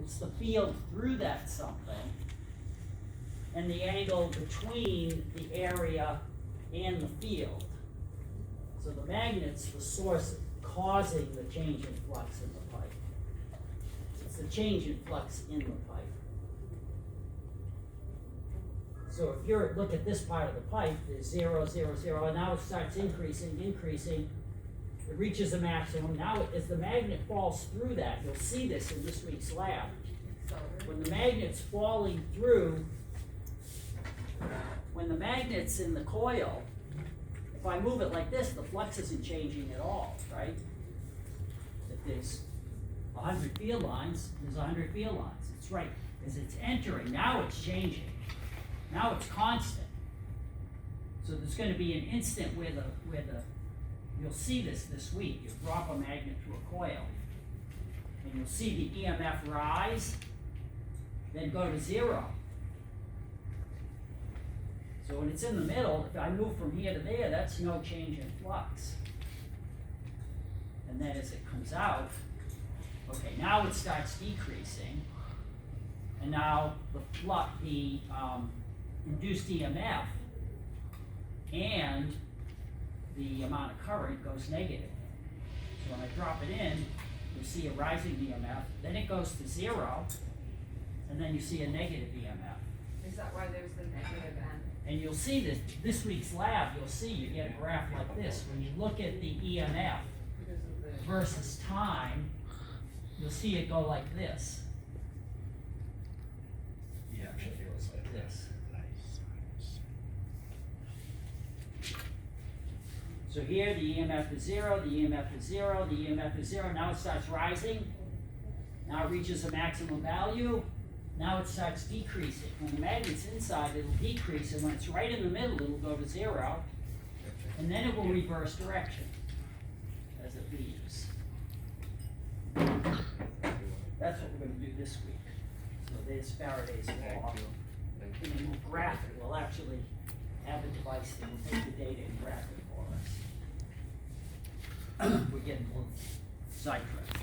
It's the field through that something, and the angle between the area and the field. So the magnet's the source causing the change in flux in the pipe. It's the change in flux in the pipe. So if you look at this part of the pipe, there's 0, 0, 0, and now it starts increasing, increasing. It reaches a maximum. Now, as the magnet falls through that, you'll see this in this week's lab. When the magnet's falling through, when the magnet's in the coil, if I move it like this, the flux isn't changing at all, right? If there's 100 field lines, there's 100 field lines. It's right. As it's entering, now it's changing. Now it's constant. So there's going to be an instant where you'll see this week. You drop a magnet through a coil, and you'll see the EMF rise, then go to 0. So when it's in the middle, if I move from here to there, that's no change in flux. And then as it comes out, okay, now it starts decreasing, and now the induced EMF and the amount of current goes negative. So when I drop it in, you see a rising EMF, then it goes to 0, and then you see a negative EMF. Is that why there's the negative end? And you'll see this week's lab, you'll see, you get a graph like this. When you look at the EMF versus time, you'll see it go like this. Yeah, It goes like this. So here, the EMF is 0, the EMF is 0, the EMF is 0. Now it starts rising. Now it reaches a maximum value. Now it starts decreasing. When the magnet's inside, it'll decrease, and when it's right in the middle, it'll go to 0, and then it will reverse direction as it leaves. That's what we're going to do this week. So there's Faraday's law. And then we'll graph it. We'll actually have a device that will take the data and graph it for us. We're getting a little sidetracked.